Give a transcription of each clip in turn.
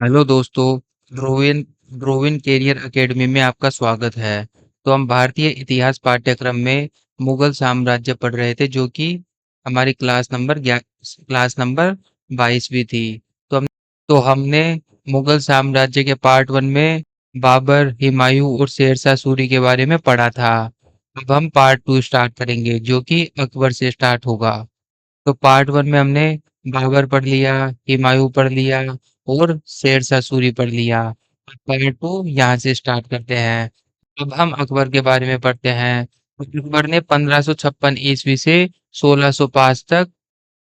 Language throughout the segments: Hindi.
हेलो दोस्तों। ध्रुवीन ध्रुवीन कैरियर एकेडमी में आपका स्वागत है। तो हम भारतीय इतिहास पाठ्यक्रम में मुगल साम्राज्य पढ़ रहे थे, जो कि हमारी क्लास नंबर 22वीं थी। तो हमने मुगल साम्राज्य के पार्ट वन में बाबर, हुमायूं और शेरशाह सूरी के बारे में पढ़ा था। अब हम पार्ट टू स्टार्ट करेंगे, जो कि अकबर से स्टार्ट होगा। तो पार्ट वन में हमने बाबर पढ़ लिया, हुमायूं पढ़ लिया और शेरशाह सूरी पढ़ लिया। अब पार्ट टू यहाँ से स्टार्ट करते हैं। अब हम अकबर के बारे में पढ़ते हैं। अकबर ने 1556 ईस्वी से 1605 तक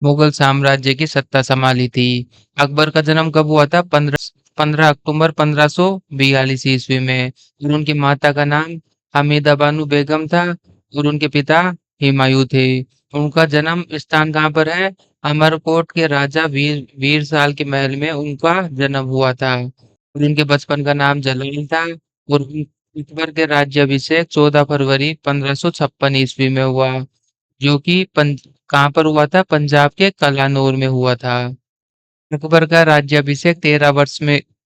मुगल साम्राज्य की सत्ता संभाली थी। अकबर का जन्म कब हुआ था? 15 अक्टूबर 1542 ईस्वी में। और उनकी माता का नाम हमीदा बानो बेगम था और उनके पिता हुमायूं थे। उनका जन्म स्थान कहाँ पर है? अमरकोट के राजा वीर साल के महल में उनका जन्म हुआ था। और उनके बचपन का नाम जलाल था। और अकबर के राज्याभिषेक 14 फरवरी 1556 ईस्वी में हुआ, जो कि कहाँ पर हुआ था? पंजाब के कलानौर में हुआ था। अकबर का राज्याभिषेक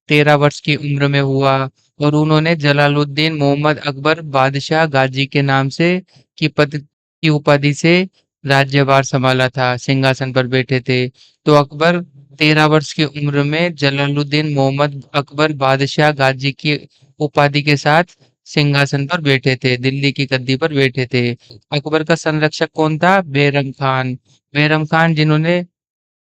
13 वर्ष की उम्र में हुआ और उन्होंने जलालुद्दीन मोहम्मद अकबर बादशाह गाजी के नाम से की उपाधि से राज्यभार संभाला था, सिंहासन पर बैठे थे। तो अकबर 13 वर्ष की उम्र में जलालुद्दीन मोहम्मद अकबर बादशाह गाजी की उपाधि के साथ सिंहासन पर बैठे थे, दिल्ली की गद्दी पर बैठे थे। अकबर का संरक्षक कौन था? बैरम खान। बैरम खान, जिन्होंने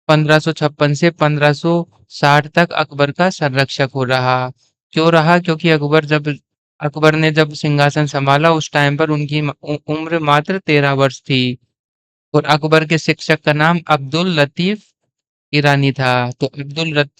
1556 से 1560 तक अकबर का संरक्षक हो रहा। क्यों रहा? क्योंकि अकबर ने जब सिंहासन संभाला, उस टाइम पर उनकी उम्र मात्र 13 वर्ष थी। और अकबर के शिक्षक का नाम अब्दुल लतीफ ईरानी था। तो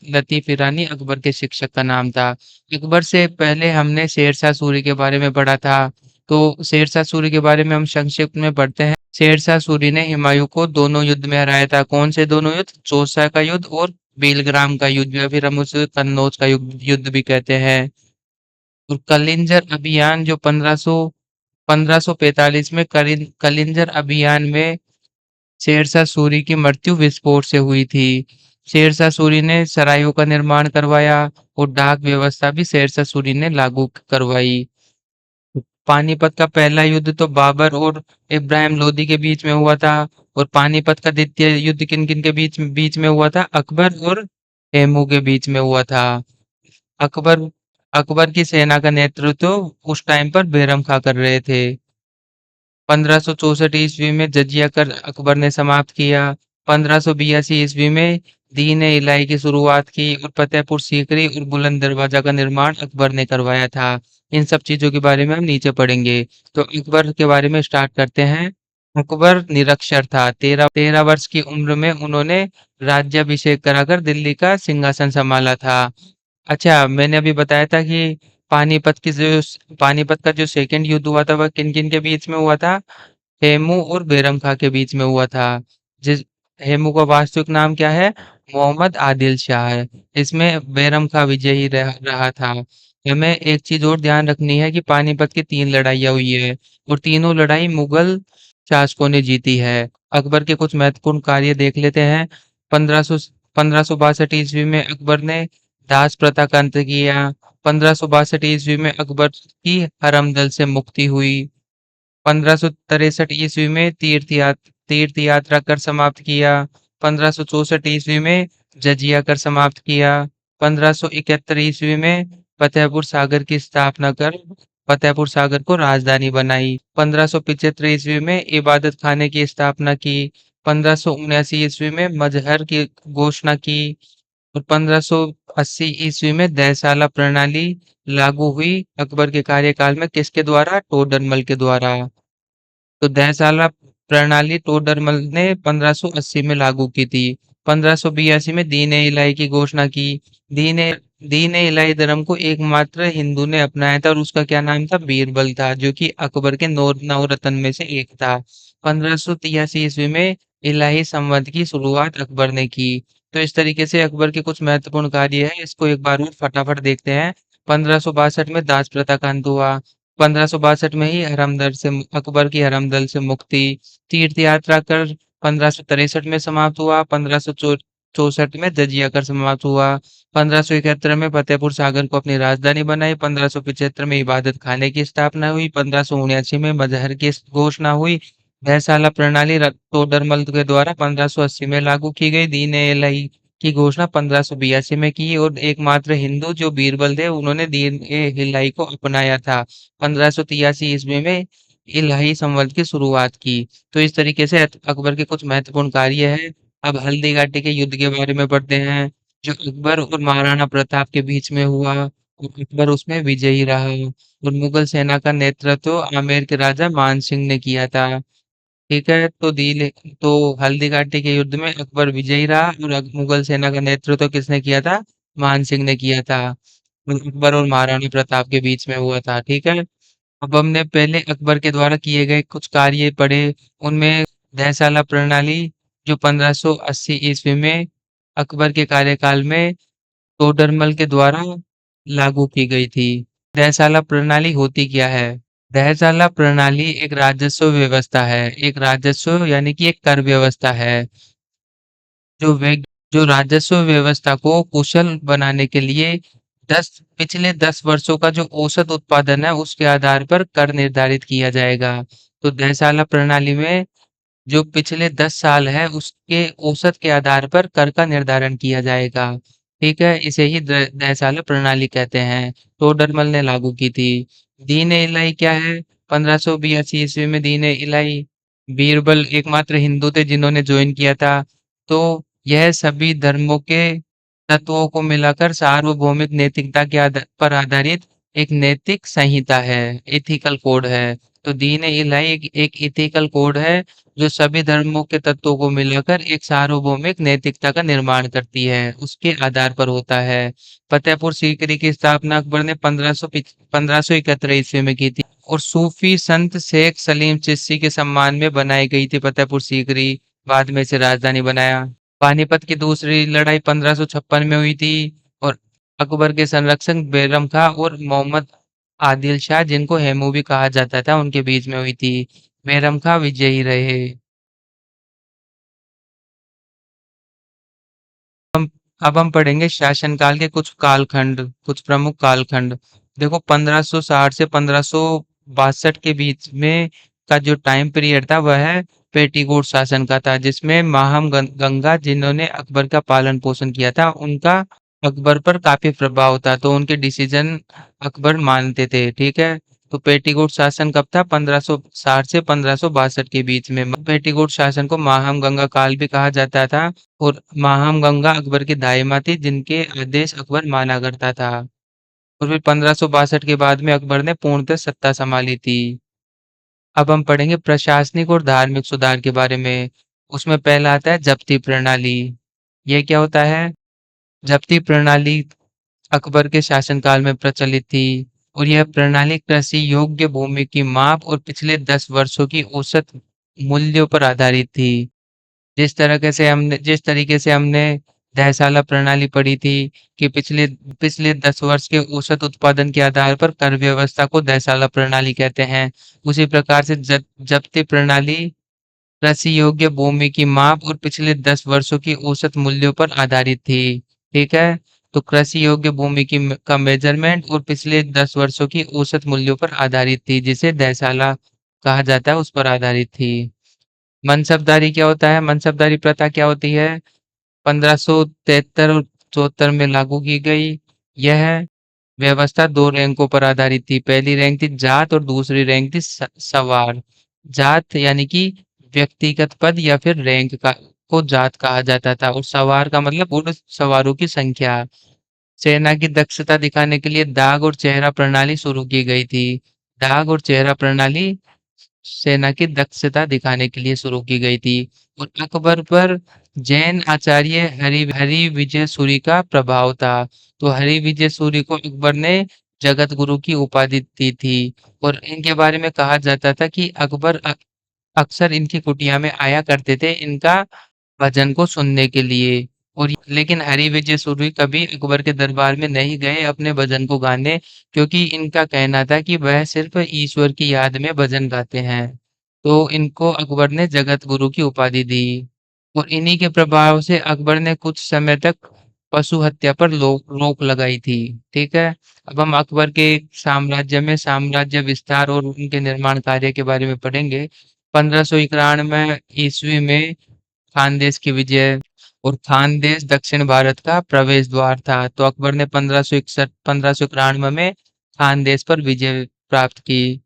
लतीफ ईरानी अकबर के शिक्षक का नाम था। अकबर से पहले हमने शेरशाह सूरी के बारे में पढ़ा था। तो शेरशाह सूरी के बारे में हम संक्षिप्त में पढ़ते हैं। शेरशाह सूरी ने हुमायूं को दोनों युद्ध में हराया था। कौन से दोनों युद्ध? चौसा का युद्ध और बेलग्राम का युद्ध, या फिर हम उसे कन्नौज का युद्ध भी कहते हैं। और कलिंजर अभियान, जो 1545 में कलिंजर अभियान में शेरशाह सूरी की मृत्यु विस्फोट से हुई थी। शेरशाह सूरी ने सरायों का निर्माण करवाया और डाक व्यवस्था भी शेरशाह सूरी ने लागू करवाई। पानीपत का पहला युद्ध तो बाबर और इब्राहिम लोदी के बीच में हुआ था। और पानीपत का द्वितीय युद्ध किन किन के बीच में हुआ था? अकबर और तैमूर के बीच में हुआ था। अकबर अकबर की सेना का नेतृत्व उस टाइम पर बैरम खां कर रहे थे। 1564 ईस्वी में जजिया कर अकबर ने समाप्त किया। 1582 ईस्वी में दीन ए इलाही की शुरुआत की और फतेहपुर सीकरी और बुलंद दरवाजा का निर्माण अकबर ने करवाया था। इन सब चीजों के बारे में हम नीचे पढ़ेंगे। तो अकबर के बारे में स्टार्ट करते हैं। अकबर निरक्षर था। 13 वर्ष की उम्र में उन्होंने राज्याभिषेक कराकर दिल्ली का सिंहासन संभाला था। अच्छा, मैंने अभी बताया था कि पानीपत का जो सेकंड युद्ध हुआ था, वह किन किन के बीच में हुआ था? हेमू और बैरम खां के बीच में हुआ था। जिस हेमू का वास्तविक नाम क्या है? मोहम्मद आदिल शाह है। इसमें बैरम खां विजयी रहा था। हमें एक चीज और ध्यान रखनी है कि पानीपत की 3 लड़ाइयाँ हुई है और तीनों लड़ाई मुगल शासकों ने जीती है। अकबर के कुछ महत्वपूर्ण कार्य देख लेते हैं। 1500 1562 ईस्वी में अकबर ने दास प्रथा का अंत किया। 1562 ईस्वी में अकबर की हरमदल से मुक्ति हुई। 1563 ईस्वी में तीर्थ यात्रा कर समाप्त किया। 1564 ईस्वी में जजिया कर समाप्त किया। 1571 ईस्वी में फतेहपुर सागर की स्थापना कर फतेहपुर सागर को राजधानी बनाई। 1575 ईस्वी में इबादत खाने की स्थापना की। 1579 ईस्वी में मजहर की घोषणा की। और 1580 ईस्वी में दहसाला प्रणाली लागू हुई। अकबर के कार्यकाल में किसके द्वारा? टोडरमल के द्वारा। तो दहसाला प्रणाली टोडरमल ने 1580 में लागू की थी। 1582 में दीन ए इलाही की घोषणा की। दीन ए दीन ए इलाही धर्म को एकमात्र हिंदू ने अपनाया था और उसका क्या नाम था? बीरबल था, जो कि अकबर के नौ रत्न में से एक था। 1583 ईस्वी में इलाही संवत की शुरुआत अकबर ने की। तो इस तरीके से अकबर के कुछ महत्वपूर्ण कार्य है, इसको एक बार और फटाफट देखते हैं। 1562 में दास प्रथा का अंत हुआ। 1562 में ही अकबर की हरमदल से मुक्ति। तीर्थ यात्रा कर 1563 में समाप्त हुआ। 1564 में जजिया कर समाप्त हुआ। 1571 में फतेहपुर सागर को अपनी राजधानी बनाई। 1575 में इबादत खाने की स्थापना हुई। 1579 में मजहर की घोषणा हुई। वहशाला प्रणाली तोडरमल के द्वारा 1580 में लागू की गई। दीन ए इलाही की घोषणा 1582 में की और एकमात्र हिंदू जो बीरबल थे उन्होंने दीन ए इलाही को अपनाया था। 1583 ईस्वी में इलाही संवत की शुरुआत की। तो इस तरीके से अकबर के कुछ महत्वपूर्ण कार्य हैं। अब हल्दी घाटी के युद्ध के बारे में पढ़ते हैं, जो अकबर और महाराणा प्रताप के बीच में हुआ और अकबर उसमें विजयी रहा और मुगल सेना का नेतृत्व आमेर के राजा मान सिंह ने किया था। ठीक है, तो हल्दी घाटी के युद्ध में अकबर विजयी रहा और मुगल सेना का नेतृत्व किसने किया था? मान सिंह ने किया था। अकबर और महाराणा प्रताप के बीच में हुआ था। ठीक है। अब हमने पहले अकबर के द्वारा किए गए कुछ कार्य पढ़े, उनमें दहसाला प्रणाली जो 1580 ईस्वी में अकबर के कार्यकाल में टोडरमल के द्वारा लागू की गई थी। दहसाला प्रणाली होती क्या है? दहसाला प्रणाली एक राजस्व व्यवस्था है। एक राजस्व यानी कि एक कर व्यवस्था है जो वे जो राजस्व व्यवस्था को कुशल बनाने के लिए 10 वर्षों का जो औसत उत्पादन है उसके आधार पर कर निर्धारित किया जाएगा। तो दहसाला प्रणाली में जो पिछले 10 साल है उसके औसत के आधार पर कर का निर्धारण किया जाएगा। ठीक है, इसे ही दहसाला प्रणाली कहते हैं। टोडरमल ने लागू की थी। दीन ए इलाही क्या है? 1582 ईस्वी में दीन ए इलाही बीरबल एकमात्र हिंदू थे जिन्होंने ज्वाइन किया था। तो यह सभी धर्मों के तत्वों को मिलाकर सार्वभौमिक नैतिकता के पर आधारित एक नैतिक संहिता है, एथिकल कोड है। तो दीन ए इलाही एक एथिकल कोड है जो सभी धर्मों के तत्वों को मिलाकर एक सार्वभौमिक नैतिकता का निर्माण करती है, उसके आधार पर होता है। फतेहपुर सीकरी की स्थापना अकबर ने 1571 ईस्वी में की थी और सूफी संत शेख सलीम चिश्ती के सम्मान में बनाई गई थी फतेहपुर सीकरी। बाद में इसे राजधानी बनाया। पानीपत की दूसरी लड़ाई 1556 में हुई थी और अकबर के संरक्षक बैरम खां और मोहम्मद आदिल शाह जिनको हेमू भी कहा जाता था उनके बीच में हुई थी। बैरम खां विजयी रहे। हम अब हम पढ़ेंगे शासनकाल के कुछ कालखंड, कुछ प्रमुख कालखंड। देखो 1560 से 1562 के बीच में का जो टाइम पीरियड था वह है पेटीकोट शासन का था, जिसमें माहम गंगा जिन्होंने अकबर का पालन पोषण किया था उनका अकबर पर काफी प्रभाव था, तो उनके डिसीजन अकबर मानते थे। ठीक है। तो पेटीकोट शासन कब था? 1560 से 1562 के बीच में। पेटीकोट शासन को माहम गंगा काल भी कहा जाता था और माहम गंगा अकबर की दाई थी जिनके आदेश अकबर माना करता था। और फिर 1562 के बाद में अकबर ने पूर्णतः सत्ता संभाली थी। अब हम पढ़ेंगे प्रशासनिक और धार्मिक सुधार के बारे में। उसमें पहला आता है जब्ती प्रणाली। ये क्या होता है? जब्ती प्रणाली अकबर के शासनकाल में प्रचलित थी और यह प्रणाली कृषि योग्य भूमि की माप और पिछले 10 वर्षों की औसत मूल्यों पर आधारित थी। जिस तरीके से हमने दहसाला प्रणाली पढ़ी थी कि पिछले पिछले 10 वर्ष के औसत उत्पादन के आधार पर कर व्यवस्था को दहसाला प्रणाली कहते हैं। उसी प्रकार से जब्ती प्रणाली कृषि योग्य भूमि की माप और पिछले 10 वर्षों की औसत मूल्यों पर आधारित थी। ठीक है। तो कृषि योग्य भूमि का मेजरमेंट और पिछले 10 वर्षों की औसत मूल्यों पर आधारित थी, जिसे दहसाला कहा जाता है, उस पर आधारित थी। मनसबदारी क्या होता है? मनसबदारी प्रथा क्या होती है? 1573 और 74 में लागू की गई। यह व्यवस्था दो रैंकों पर आधारित थी। पहली रैंक थी जात और दूसरी रैंक थी सवार। जात यानी कि व्यक्तिगत पद या फिर रैंक का को जात कहा जाता था और सवार का मतलब उन सवारों की संख्या। सेना की दक्षता दिखाने के लिए दाग और चेहरा प्रणाली शुरू की गई थी। दाग और चेहरा प्रणाली सेना की दक्षता दिखाने के लिए शुरू की गई थी और अकबर पर जैन आचार्य हरि विजय सूरी का प्रभाव था। तो हरि विजय सूरी को अकबर ने जगत गुरु की उपाधि दी थी और इनके बारे में कहा जाता था कि अकबर अक्सर इनकी कुटिया में आया करते थे इनका भजन को सुनने के लिए। और लेकिन हरिविजय सुरभि कभी अकबर के दरबार में नहीं गए अपने भजन को गाने, क्योंकि इनका कहना था कि वह सिर्फ ईश्वर की याद में भजन गाते हैं। तो इनको अकबर ने जगत गुरु की उपाधि दी। और इन्हीं के प्रभाव से अकबर ने कुछ समय तक पशु हत्या पर रोक लगाई थी। ठीक है। अब हम अकबर के साम्राज्य में साम्राज्य विस्तार और उनके निर्माण कार्य के बारे में पढ़ेंगे। 1591 ईस्वी में खानदेश की विजय। और खानदेश दक्षिण भारत का प्रवेश द्वार था। तो अकबर ने 1591 में खानदेश पर विजय प्राप्त की।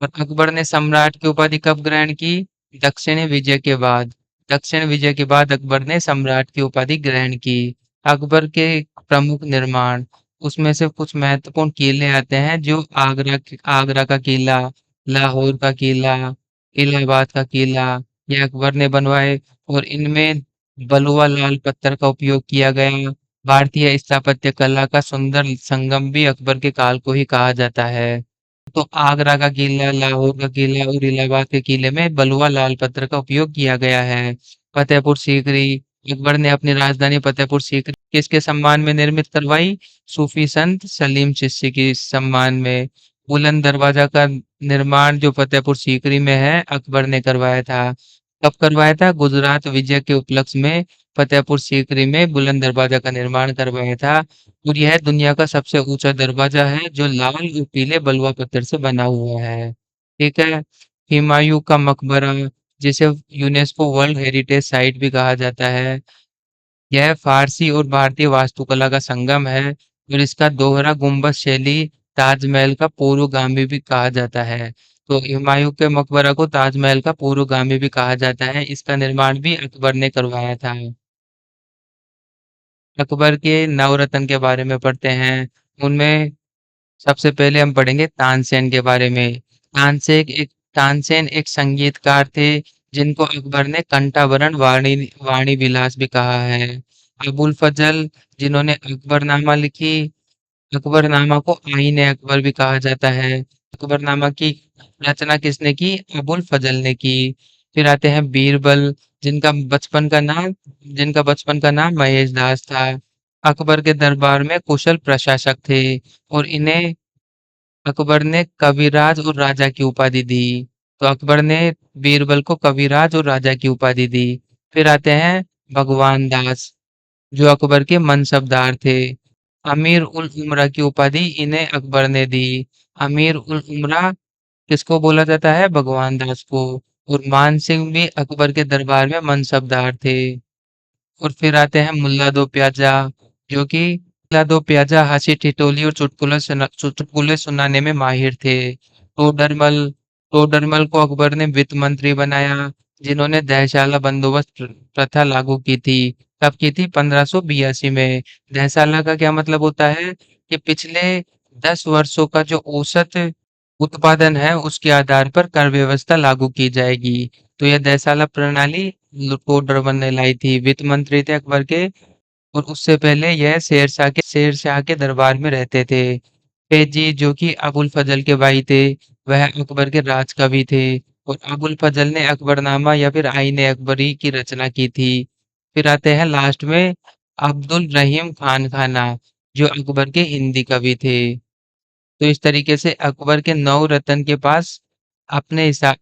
और अकबर ने सम्राट की उपाधि कब ग्रहण की? दक्षिणी विजय के बाद। दक्षिण विजय के बाद अकबर ने सम्राट की उपाधि ग्रहण की। अकबर के प्रमुख निर्माण, उसमें से कुछ महत्वपूर्ण किले आते हैं जो आगरा का किला, लाहौर का किला, इलाहाबाद का किला, ये अकबर ने बनवाए। और इनमें बलुआ लाल पत्थर का उपयोग किया गया। भारतीय स्थापत्य कला का सुंदर संगम भी अकबर के काल को ही कहा जाता है। तो आगरा का किला, लाहौर का किला और इलाहाबाद के किले में बलुआ लाल पत्थर का उपयोग किया गया है। फतेहपुर सीकरी, अकबर ने अपनी राजधानी फतेहपुर सीकरी किसके सम्मान में निर्मित करवाई? सूफी संत सलीम चिश्ती के सम्मान में। बुलंद दरवाजा का निर्माण जो फतेहपुर सीकरी में है, अकबर ने करवाया था। कब करवाया था? गुजरात विजय के उपलक्ष्य में फतेहपुर सीकरी में बुलंद दरवाजा का निर्माण करवाया था। और यह दुनिया का सबसे ऊंचा दरवाजा है जो लाल और पीले बलुआ पत्थर से बना हुआ है। ठीक है। हुमायूं का मकबरा, जिसे यूनेस्को वर्ल्ड हेरिटेज साइट भी कहा जाता है, यह फारसी और भारतीय वास्तुकला का संगम है। और इसका दोहरा गुंबद शैली ताजमहल का पूर्वगामी भी कहा जाता है। तो हुमायूं के मकबरा को ताजमहल का पूर्वगामी भी कहा जाता है। इसका निर्माण भी अकबर ने करवाया था। अकबर के नवरत्न के बारे में पढ़ते हैं। उनमें सबसे पहले हम पढ़ेंगे तानसेन के बारे में। तानसेन एक संगीतकार थे जिनको अकबर ने कंठाभरण वाणी विलास भी कहा है। अबुल फजल, जिन्होंने अकबरनामा लिखी। अकबरनामा को आईन अकबर भी कहा जाता है। अकबरनामा की रचना किसने की? अबुल फजल ने की। फिर आते हैं बीरबल, जिनका बचपन का नाम महेश दास था। अकबर के दरबार में कुशल प्रशासक थे। और इन्हें अकबर ने कविराज और राजा की उपाधि दी। तो अकबर ने बीरबल को कविराज और राजा की उपाधि दी। फिर आते हैं भगवान दास, जो अकबर के मनसबदार थे। अमीर उल उमरा की उपाधि इन्हें अकबर ने दी। अमीर उल उमरा किसको बोला जाता है? भगवान दास को। और मान सिंह भी अकबर के दरबार में मनसबदार थे। और फिर आते हैं मुल्ला दो प्याजा, जो कि मुल्ला दो प्याजा हंसी ठिठोली और चुटकुले सुनाने में माहिर थे। टोडरमल टोडरमल को अकबर ने वित्त मंत्री बनाया, जिन्होंने दहशाला बंदोबस्त प्रथा लागू की थी। कब की थी? 1582 में। दहसाला का क्या मतलब होता है? कि पिछले 10 वर्षों का जो औसत उत्पादन है उसके आधार पर कर व्यवस्था लागू की जाएगी। तो यह दहसाला प्रणाली टोडरमल ने लाई थी। वित्त मंत्री थे अकबर के। और उससे पहले यह शेरशाह के दरबार में रहते थे। फेजी, जो कि अबुल फजल के भाई थे, वह अकबर के राजकवि थे। और अबुल फजल ने अकबरनामा या फिर आईन अकबरी की रचना की थी। फिर आते हैं लास्ट में अब्दुल रहीम खान खाना, जो अकबर के हिंदी कवि थे। तो इस तरीके से अकबर के नौ रत्न के पास अपने हिसाब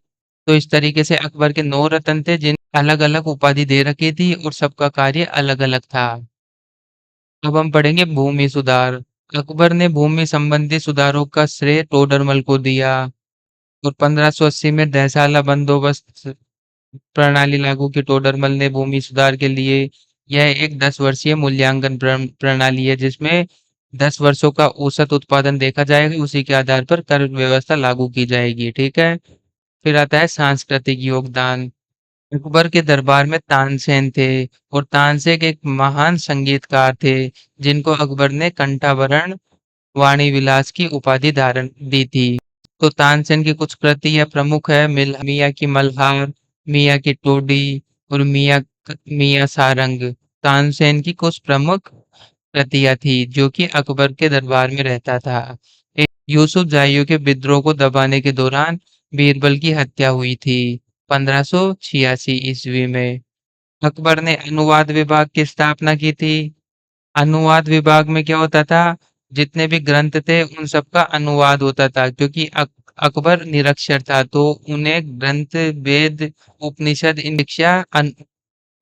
तो इस तरीके से अकबर के 9 रत्न थे जिन अलग-अलग उपाधि दे रखी थी और सबका कार्य अलग-अलग था। अब हम पढ़ेंगे भूमि सुधार। अकबर ने भूमि संबंधी सुधारों का श्रेय टोडरमल को दिया। और 1580 में दहसाला बंदोबस्त प्रणाली लागू की टोडरमल ने भूमि सुधार के लिए। यह एक 10 वर्षीय मूल्यांकन प्रणाली है जिसमें 10 वर्षों का औसत उत्पादन देखा जाएगा, उसी के आधार पर कर व्यवस्था लागू की जाएगी। ठीक है। फिर आता है सांस्कृतिक योगदान। अकबर के दरबार में तानसेन थे। और तानसेन एक महान संगीतकार थे, जिनको अकबर ने कंठाभरण वाणी विलास की उपाधि धारण दी थी। तो तानसेन की कुछ कृतियां प्रमुख है, मियाँ की मल्हार, मियाँ की टोडी और मियाँ सारंग। तानसेन की कुछ प्रमुख कृतियां थी जो कि अकबर के दरबार में रहता था। यूसुफ जाहियों के विद्रोह को दबाने के दौरान बीरबल की हत्या हुई थी 1586 ईस्वी में। अकबर ने अनुवाद विभाग की स्थापना की थी। अनुवाद विभाग में क्या होता था? जितने भी ग्रंथ थे उन सबका अनुवाद होता था, क्योंकि अकबर निरक्षर था तो उन्हें ग्रंथ, वेद, उपनिषद इन शिक्षा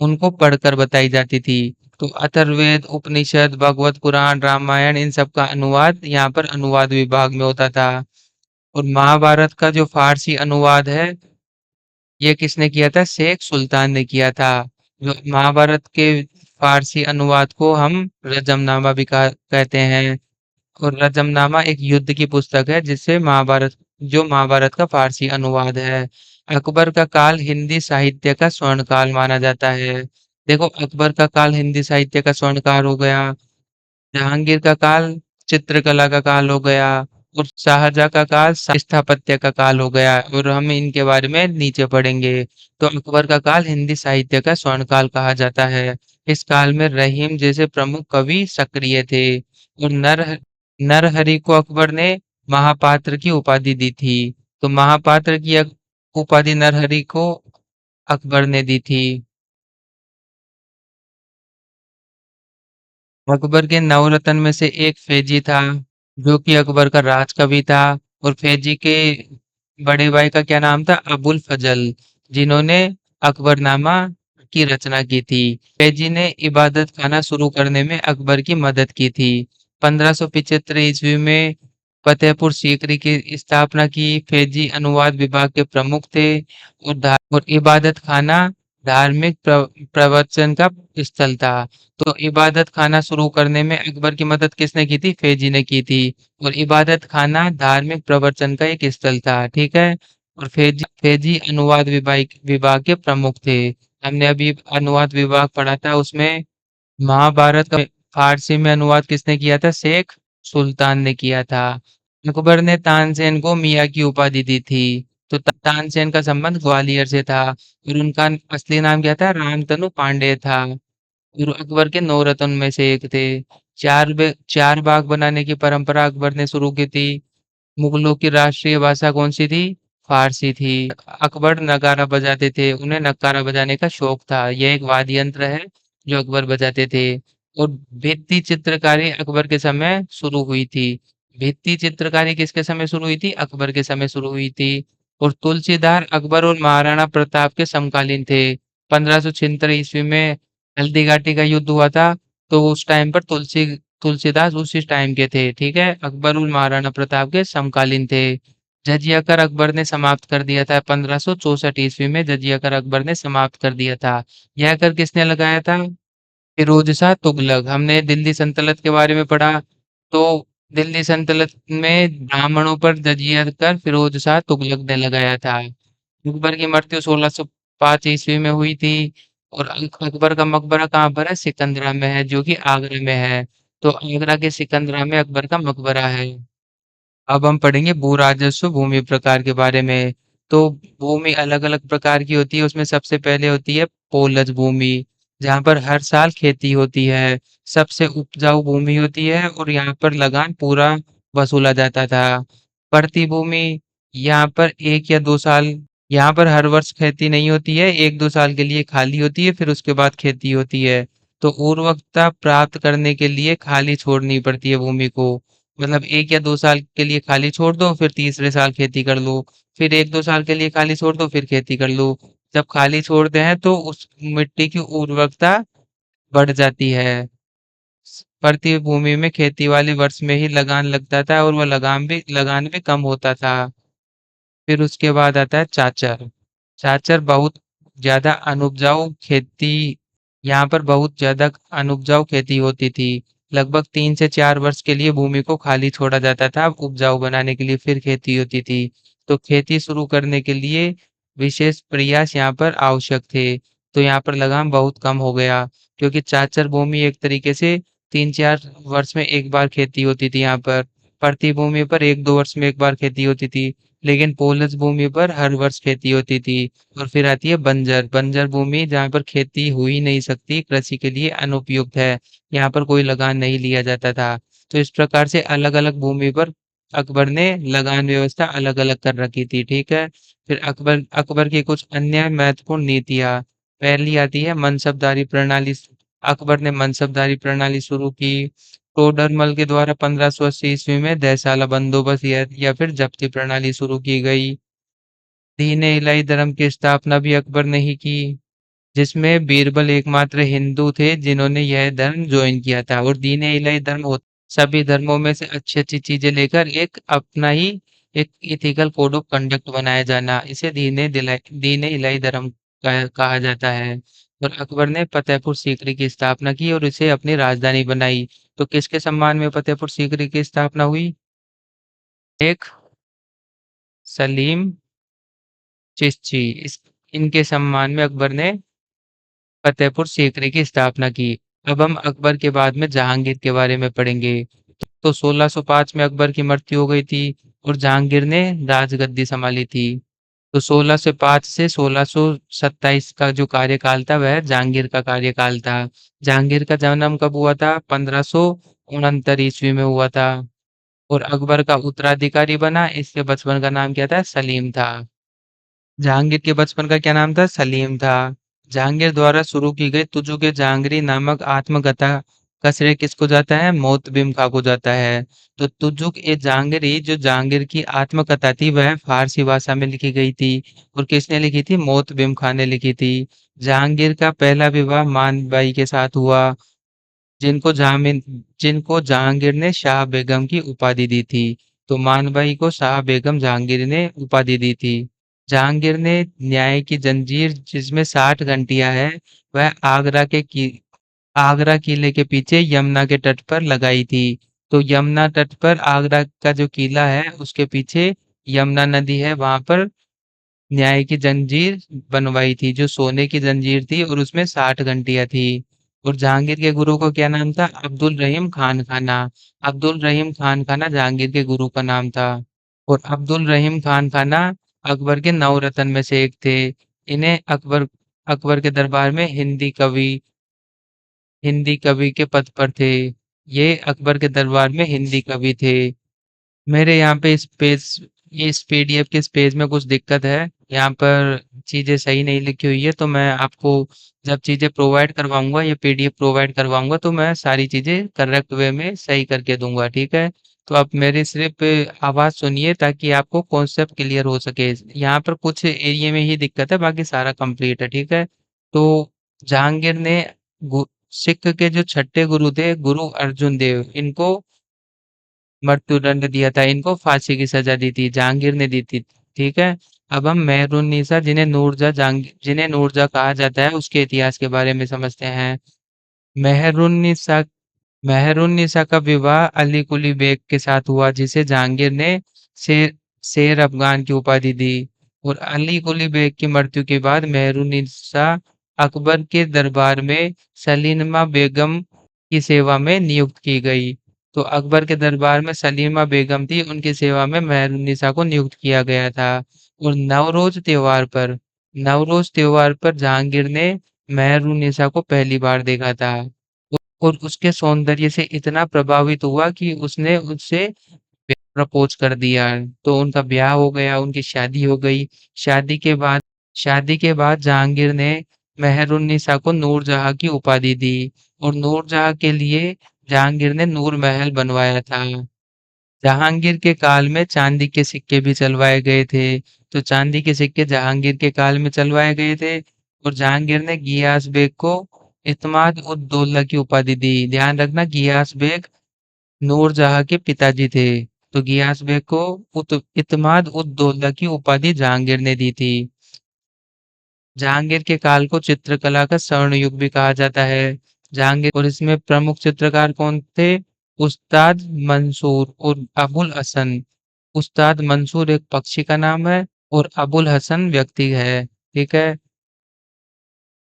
उनको पढ़कर बताई जाती थी। तो अथर्ववेद, उपनिषद, भगवत पुराण, रामायण इन सब का अनुवाद यहाँ पर अनुवाद विभाग में होता था। और महाभारत का जो फारसी अनुवाद है, ये किसने किया था? शेख सुल्तान ने किया था। जो महाभारत के फारसी अनुवाद को हम रजमनामा भी कहते हैं। और रजमनामा एक युद्ध की पुस्तक है जिससे महाभारत का फारसी अनुवाद है। अकबर का काल हिंदी साहित्य का स्वर्ण काल माना जाता है। देखो, अकबर का काल हिंदी साहित्य का स्वर्ण काल हो गया। जहांगीर का काल चित्रकला का काल हो गया। और शाहजहां का काल स्थापत्य का काल हो गया। और हम इनके बारे में नीचे पढ़ेंगे। तो अकबर का काल हिंदी साहित्य का स्वर्ण काल कहा जाता है। इस काल में रहीम जैसे प्रमुख कवि सक्रिय थे। और नरहरि को अकबर ने महापात्र की उपाधि दी थी। तो महापात्र की उपाधि नरहरि को अकबर ने दी थी। अकबर के नवरत्न में से एक फैजी था, जो कि अकबर का राजकवि था। और फैजी के बड़े भाई का क्या नाम था? अबुल फजल, जिन्होंने अकबरनामा की रचना की थी। फैजी ने इबादत खाना शुरू करने में अकबर की मदद की थी। 1575 ईस्वी में फतेहपुर सीकरी की स्थापना की। फैजी अनुवाद विभाग के प्रमुख थे। और इबादत खाना धार्मिक प्रवचन का स्थल था। तो इबादत खाना शुरू करने में अकबर की मदद किसने की थी? फैजी ने की थी। और इबादत खाना धार्मिक प्रवचन का एक स्थल था। ठीक है। और फैजी अनुवाद विभाग के प्रमुख थे। हमने अभी अनुवाद विभाग पढ़ा था, उसमें महाभारत का फारसी में अनुवाद किसने किया था? शेख सुल्तान ने किया था। अकबर ने तानसेन को मियाँ की उपाधि दी थी। तो तानसेन का संबंध ग्वालियर से था। और उनका असली नाम क्या था? रामतनु पांडे था। और अकबर के नौ रत्न में से एक थे। चार बाग बनाने की परंपरा अकबर ने शुरू की थी। मुगलों की राष्ट्रीय भाषा कौन सी थी? फारसी थी। अकबर नगारा बजाते थे, उन्हें नगारा बजाने का शौक था। यह एक वाद्य यंत्र है जो अकबर बजाते थे। और भित्ति चित्रकारी अकबर के समय शुरू हुई थी। भित्ति चित्रकारी किसके समय शुरू हुई थी? अकबर के समय शुरू हुई थी। और तुलसीदास अकबर और महाराणा प्रताप के समकालीन थे। 1576 ईस्वी में हल्दी घाटी का युद्ध हुआ था। तो उस टाइम पर तुलसीदास उसी टाइम के थे। ठीक है। अकबर और महाराणा प्रताप के समकालीन थे। जजिया कर अकबर ने समाप्त कर दिया था। 1564 ईस्वी में जजिया कर अकबर ने समाप्त कर दिया था। यह कर किसने लगाया था? फिरोज शाह तुगलक। हमने दिल्ली सल्तनत के बारे में पढ़ा। तो दिल्ली सल्तनत में ब्राह्मणों पर जजिया कर फिरोज शाह तुगलक ने लगाया था। अकबर की मृत्यु 1605 ईस्वी में हुई थी। और अकबर का मकबरा कहाँ पर है? सिकंदरा में है, जो कि आगरा में है। तो आगरा के सिकंदरा में अकबर का मकबरा है। अब हम पढ़ेंगे भू राजस्व भूमि प्रकार के बारे में। तो भूमि अलग अलग प्रकार की होती है। उसमें सबसे पहले होती है पोलज भूमि, जहाँ पर हर साल खेती होती है। सबसे उपजाऊ भूमि होती है और यहाँ पर लगान पूरा वसूला जाता था। प्रति भूमि, यहाँ पर 1 या 2 साल, यहाँ पर हर वर्ष खेती नहीं होती है। 1-2 साल के लिए खाली होती है, फिर उसके बाद खेती होती है। तो उर्वरकता प्राप्त करने के लिए खाली छोड़नी पड़ती है भूमि को। मतलब 1 या 2 साल के लिए खाली छोड़ दो, फिर तीसरे साल खेती कर लो। फिर 1-2 साल के लिए खाली छोड़ दो, फिर खेती कर लो। जब खाली छोड़ते हैं तो उस मिट्टी की उर्वरकता बढ़ जाती है। प्रति भूमि में खेती वाले वर्ष में ही लगान लगता था और वह लगान भी कम होता था। फिर उसके बाद आता है चाचर। चाचर बहुत ज्यादा अनुपजाऊ खेती, यहाँ पर बहुत ज्यादा अनुपजाऊ खेती होती थी। लगभग 3 से 4 वर्ष के लिए भूमि को खाली छोड़ा जाता था, उपजाऊ बनाने के लिए फिर खेती होती थी। तो खेती शुरू करने के लिए विशेष प्रयास यहाँ पर आवश्यक थे। तो यहाँ पर लगान बहुत कम हो गया, क्योंकि चाचर भूमि एक तरीके से 3-4 वर्ष में एक बार खेती होती थी। यहाँ पर प्रति भूमि पर 1-2 वर्ष में एक बार खेती होती थी। लेकिन पोलज भूमि पर हर वर्ष खेती होती थी। और फिर आती है बंजर बंजर भूमि, जहाँ पर खेती हो ही नहीं सकती, कृषि के लिए अनुपयुक्त है। यहाँ पर कोई लगान नहीं लिया जाता था। तो इस प्रकार से अलग अलग भूमि पर अकबर ने लगान व्यवस्था अलग अलग कर रखी थी। ठीक है। फिर अकबर अकबर की कुछ अन्य महत्वपूर्ण नीतियां। पहली आती है मनसबदारी प्रणाली। अकबर ने मनसबदारी प्रणाली शुरू की। टोडरमल के द्वारा 1580 ईस्वी में दहसाला बंदोबस्त या फिर जब्ती प्रणाली शुरू की गई। दीन इलाही धर्म की स्थापना भी अकबर ने ही की। जिसमें बीरबल एकमात्र हिंदू थे जिन्होंने यह धर्म ज्वाइन किया था। और दीन ए इलाही धर्म सभी धर्मों में से अच्छी अच्छी चीजें लेकर एक अपना ही एक इथिकल कोड ऑफ कंडक्ट बनाया जाना, इसे दीन ए इलाही धर्म कहा जाता है। और अकबर ने फतेहपुर सीकरी की स्थापना की और इसे अपनी राजधानी बनाई। तो किसके सम्मान में फतेहपुर सीकरी की स्थापना हुई? एक सलीम चिश्ती, इनके सम्मान में अकबर ने फतेहपुर सीकरी की स्थापना की। अब हम अकबर के बाद में जहांगीर के बारे में पढ़ेंगे। तो 1605 में अकबर की मृत्यु हो गई थी और जहांगीर ने राजगद्दी संभाली थी। तो 1605 से 1627 का जो कार्यकाल था वह जहांगीर का कार्यकाल था। जहांगीर का जन्म कब हुआ था? 1569 ईस्वी में हुआ था। और अकबर का उत्तराधिकारी बना, इसके बचपन का नाम क्या था? सलीम था। जहांगीर के बचपन का क्या नाम था? सलीम था। जहांगीर द्वारा शुरू की गई तुझुके जहांगीरी नामक आत्मकथा का श्रेय किसको जाता है? मोहतमिम खां को जाता है। तो तुजुक ए जहांगीरी जो जहांगीर की आत्मकथा थी वह फारसी भाषा में लिखी गई थी। और किसने लिखी थी? मोहतमिम खां ने लिखी थी। जहांगीर का पहला विवाह मानबाई के साथ हुआ, जिनको जहांगीर ने शाह बेगम की उपाधि दी थी। तो मानबाई को शाह बेगम जहांगीर ने उपाधि दी थी। जहांगीर ने न्याय की जंजीर जिसमें 60 घंटियां है वह आगरा किले के पीछे यमुना के तट पर लगाई थी। तो यमुना तट पर आगरा का जो किला है उसके पीछे यमुना नदी है, वहां पर न्याय की जंजीर बनवाई थी जो सोने की जंजीर थी और उसमें 60 घंटियां थी। और जहांगीर के गुरु का क्या नाम था? अब्दुल रहीम खान खाना। अब्दुल रहीम खान खाना जहांगीर के गुरु का नाम था। और अब्दुल रहीम खान खाना अकबर के नवरत्न में से एक थे। इन्हें अकबर के दरबार में हिंदी कवि के पद पर थे। ये अकबर के दरबार में हिंदी कवि थे। मेरे यहाँ पे इस पीडीएफ के इस पेज में कुछ दिक्कत है। यहाँ पर चीजें सही नहीं लिखी हुई है, तो मैं आपको जब चीजें प्रोवाइड करवाऊंगा या पीडीएफ प्रोवाइड करवाऊंगा तो मैं सारी चीजें करेक्ट वे में सही करके दूंगा, ठीक है? तो आप मेरी सिर्फ आवाज सुनिए ताकि आपको कॉन्सेप्ट क्लियर हो सके। यहाँ पर कुछ एरिया में ही दिक्कत है, बाकी सारा कंप्लीट है, ठीक है? तो जहांगीर ने गु- सिख के जो छठे गुरु थे, गुरु अर्जुन देव, इनको मृत्युदंड दिया था, इनको फांसी की सजा दी थी, जहांगीर ने दी थी। ठीक है। अब हम मेहरुन्निसा जिन्हें नूरजहां कहा जाता है उसके इतिहास के बारे में समझते हैं। मेहरुन्निसा मेहरुन्निसा का विवाह अली कुली बेग के साथ हुआ जिसे जहांगीर ने शेर शेर अफगान की उपाधि दी। और अली कुली बेग की मृत्यु के बाद मेहरुन्निसा अकबर के दरबार में सलीमा बेगम की सेवा में नियुक्त की गई। तो अकबर के दरबार में सलीमा बेगम थी, उनकी सेवा में मेहरुन्निसा को नियुक्त किया गया था। और नवरोज त्योहार पर जहांगीर ने मेहरुन्निसा को पहली बार देखा था और उसके सौंदर्य से इतना प्रभावित हुआ कि उसने उससे प्रपोज कर दिया। तो उनका ब्याह हो गया, उनकी शादी हो गई। शादी के बाद शादी के बाद जहांगीर ने मेहरुन्निसा को नूरजहां की उपाधि दी और नूरजहां के लिए जहांगीर ने नूर महल बनवाया था। जहांगीर के काल में चांदी के सिक्के भी चलवाए गए थे। तो चांदी के सिक्के जहांगीर के काल में चलवाए गए थे और जहांगीर ने गियास बेग को इत्माद उद दौला की उपाधि दी। ध्यान रखना, गियास बेग नूरजहां के पिताजी थे। तो गियास बेग को इत्माद उद दौला की उपाधि जहांगीर ने दी थी। जहांगीर के काल को चित्रकला का स्वर्ण युग भी कहा जाता है। जहांगीर और इसमें प्रमुख चित्रकार कौन थे? उस्ताद मंसूर और अबुल हसन। उस्ताद मंसूर एक पक्षी का नाम है और अबुल हसन व्यक्ति है, ठीक है?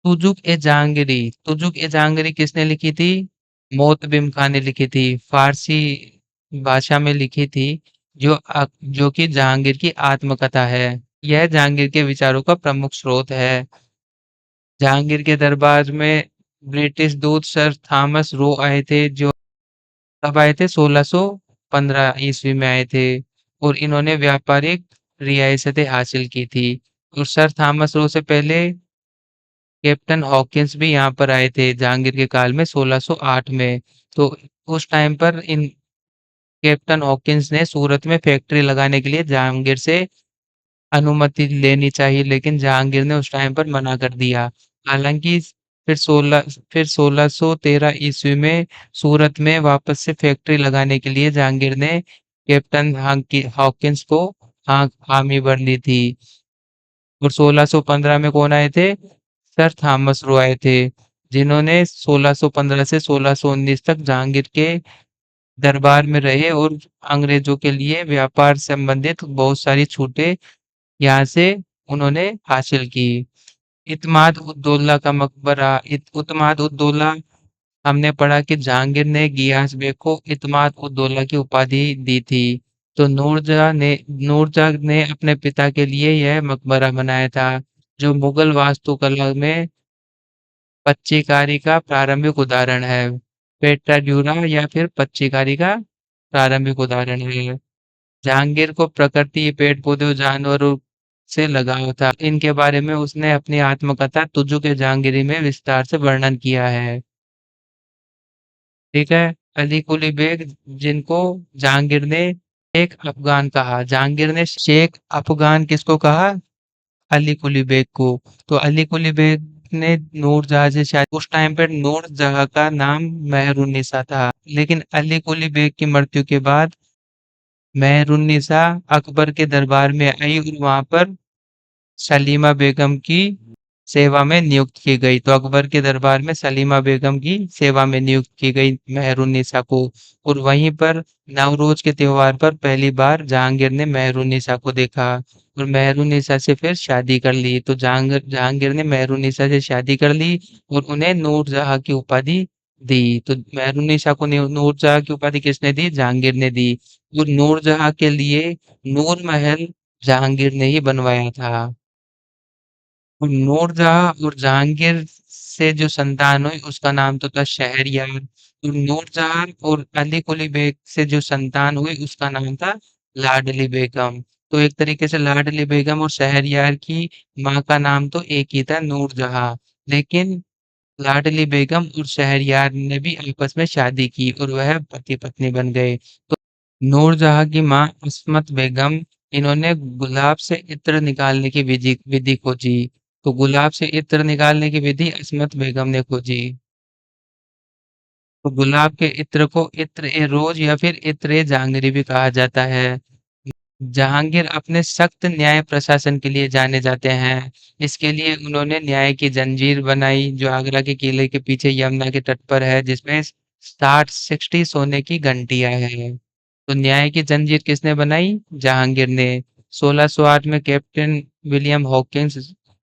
तुजुक ए जहांगीरी किसने लिखी थी? मोहतमिम खां ने लिखी थी, फारसी भाषा में लिखी थी, जो कि जहांगीर की आत्मकथा है। यह जहांगीर के विचारों का प्रमुख स्रोत है। जहांगीर के दरबार में ब्रिटिश दूत सर थॉमस रो आए थे, जो कब आए थे? 1615 ईस्वी में आए थे और इन्होंने व्यापारिक रियासतें हासिल की थी। और सर थॉमस रो से पहले कैप्टन हॉकिंस भी यहाँ पर आए थे जहांगीर के काल में 1608 में। तो उस टाइम पर इन कैप्टन हॉकिंस ने सूरत में फैक्ट्री लगाने के लिए जहांगीर से अनुमति लेनी चाहिए, लेकिन जहांगीर ने उस टाइम पर मना कर दिया। हालांकि फिर 1613 ईस्वी में सूरत में वापस से फैक्ट्री लगाने के लिए जहांगीर ने कैप्टन हॉकिंस को हामी भर ली थी। और 1615 में कौन आए थे? सर थॉमस रो आए थे, जिन्होंने 1615 से 1619 तक जहांगीर के दरबार में रहे और अंग्रेजों के लिए व्यापार संबंधित बहुत सारी छूटें यहाँ से उन्होंने हासिल की। इत्माद उद्दौला का मकबरा, इत्माद उद्दौला, हमने पढ़ा कि जहांगीर ने गियास बेग को इत्माद उद्दौला की उपाधि दी थी। तो नूरजहां ने अपने पिता के लिए यह मकबरा बनाया था, जो मुगल वास्तुकला में पच्चीकारी का प्रारंभिक उदाहरण है। पेट्राड्यूरा या फिर पच्चीकारी का प्रारंभिक उदाहरण है। जहांगीर को प्रकृति, पेड़ पौधे और जानवरों से लगाव था। इनके बारे में उसने अपनी आत्मकथा तुझु के जहांगीरी में विस्तार से वर्णन किया है। ठीक है। अली कुली बेग, जिनको जहांगीर ने शेख अफगान कहा। जहांगीर ने शेख अफगान किसको कहा? अली कुली बेग को। तो अली कुली बेग ने नूरजहां से शादी, उस टाइम पर नूरजहां का नाम मेहरुन्निसा था, लेकिन अली कुली बेग की मृत्यु के बाद मेहरुन्निसा अकबर के दरबार में आई और वहां पर सलीमा बेगम की सेवा में नियुक्त की गई। तो अकबर के दरबार में सलीमा बेगम की सेवा में नियुक्त की गई मेहरुन्निसा को। और वहीं पर नवरोज के त्योहार पर पहली बार जहांगीर ने मेहरुन्निसा को देखा और मेहरुन्निसा से फिर शादी कर ली। तो जहांगीर जहांगीर ने मेहरुन्निसा से शादी कर ली और उन्हें नूरजहां की उपाधि दी। तो मेहरुन्निसा को नूरजहां की उपाधि किसने दी? जहांगीर ने दी। और नूरजहां के लिए नूर महल जहांगीर ने ही बनवाया था। और नूरजहां और जहांगीर से जो संतान हुई उसका नाम तो था शहरयार। और नूरजहां और अली कुली बेग से जो संतान हुई उसका नाम था लाडली बेगम। तो एक तरीके से लाडली बेगम और शहरयार की माँ का नाम तो एक ही था, नूरजहां। लेकिन लाडली बेगम और शहरयार ने भी आपस में शादी की और वह पति पत्नी बन गए। नूरजहां की मां अस्मत बेगम, इन्होंने गुलाब से इत्र निकालने की विधि विधि खोजी। तो गुलाब से इत्र निकालने की विधि अस्मत बेगम ने खोजी। तो गुलाब के इत्र को इत्र ए रोज या फिर इत्र ए जहांगीरी भी कहा जाता है। जहांगीर अपने सख्त न्याय प्रशासन के लिए जाने जाते हैं। इसके लिए उन्होंने न्याय की जंजीर बनाई, जो आगरा के किले के पीछे यमुना के तट पर है, जिसमें 60 सोने की घंटियां हैं। तो न्याय की जंजीर किसने बनाई? जहांगीर ने। 1608 में कैप्टन विलियम हॉकिंस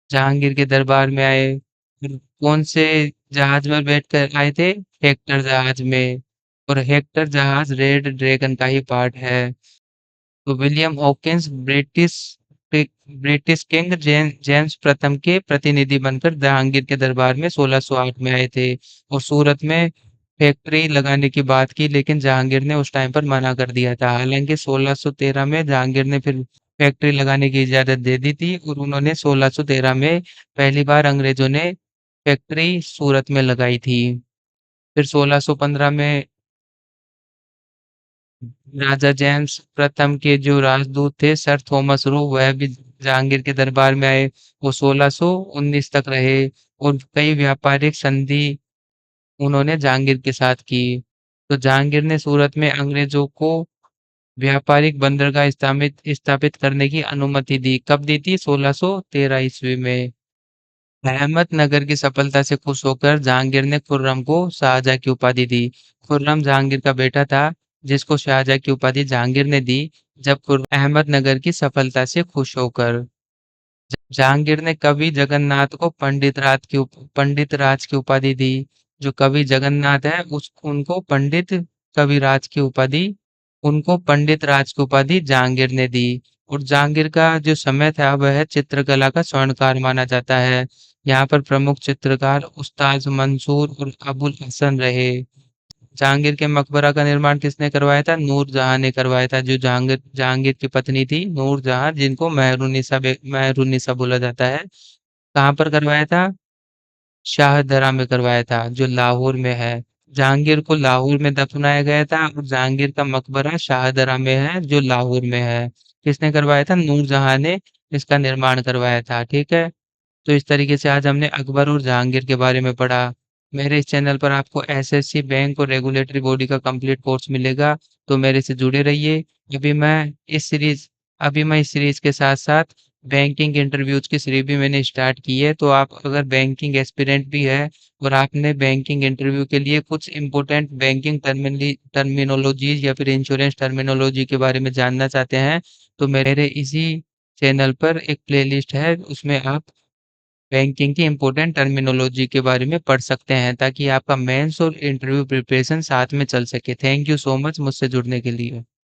जहांगीर के दरबार में आए। फिर कौन से जहाज में बैठकर आए थे? हेक्टर जहाज में। और हेक्टर जहाज रेड ड्रैगन का ही पार्ट है। तो William Hawkins British king James प्रथम के प्रतिनिधि बनकर जहांगीर के दरबार में 1608 में आए थे और सूरत में फैक्ट्री लगाने की बात की, लेकिन जहांगीर ने उस टाइम पर मना कर दिया था। हालांकि 1613 में जहांगीर ने फिर फैक्ट्री लगाने की इजाजत दे दी थी और उन्होंने 1613 में पहली बार अंग्रेजों ने फैक्ट्री सूरत में लगाई थी। फिर 1615 में राजा जेम्स प्रथम के जो राजदूत थे सर थॉमस रो, वह भी जहांगीर के दरबार में आए। वो 1619 तक रहे और कई व्यापारिक संधि उन्होंने जहांगीर के साथ की। तो जहांगीर ने सूरत में अंग्रेजों को व्यापारिक बंदरगाह स्थापित स्थापित करने की अनुमति दी। कब दी थी? 1613 ईस्वी में। अहमदनगर की सफलता से खुश होकर जहांगीर ने खुर्रम को शाहजहां की उपाधि दी। खुर्रम जहांगीर का बेटा था, जिसको शाहजहां की उपाधि जहांगीर ने दी, जब खुर्रम अहमदनगर की सफलता से खुश होकर। जहांगीर ने कवि जगन्नाथ को पंडित राज की उपाधि दी। जो कवि जगन्नाथ है उस उनको पंडित राज की उपाधि जहांगीर ने दी। और जहांगीर का जो समय था वह चित्रकला का स्वर्णकाल माना जाता है। यहाँ पर प्रमुख चित्रकार उस्ताद मंसूर और अबुल हसन रहे। जहांगीर के मकबरा का निर्माण किसने करवाया था? नूरजहां ने करवाया था, जो जहांगीर जहांगीर की पत्नी थी नूरजहां, जिनको मेहरुन्निसा बोला जाता है। कहाँ पर करवाया था? शाहदरा में करवाया था, जो लाहौर में है। जहांगीर को लाहौर में दफनाया गया था और जहांगीर का मकबरा शाहदरा में है, जो लाहौर में है। किसने करवाया था? नूरजहां ने इसका निर्माण करवाया था। ठीक है। तो इस तरीके से आज हमने अकबर और जहांगीर के बारे में पढ़ा। मेरे इस चैनल पर आपको एसएससी, बैंक और रेगुलेटरी बॉडी का कंप्लीट कोर्स मिलेगा, तो मेरे से जुड़े रहिए। अभी मैं इस सीरीज़ अभी मैं इस सीरीज़ के साथ-साथ बैंकिंग इंटरव्यूज़ की सीरीज़ भी मैंने स्टार्ट की है, तो आप अगर बैंकिंग एस्पिरेंट भी है और आपने बैंकिंग इंटरव्यू के लिए कुछ इम्पोर्टेंट बैंकिंग टर्मिनोलॉजीज़ या फिर इंश्योरेंस टर्मिनोलॉजी के बारे में जानना चाहते हैं, तो मेरे इसी चैनल पर एक प्लेलिस्ट है, उसमें आप बैंकिंग की इम्पोर्टेंट टर्मिनोलॉजी के बारे में पढ़ सकते हैं, ताकि आपका मेंस और इंटरव्यू प्रिपरेशन साथ में चल सके। थैंक यू सो मच मुझसे जुड़ने के लिए।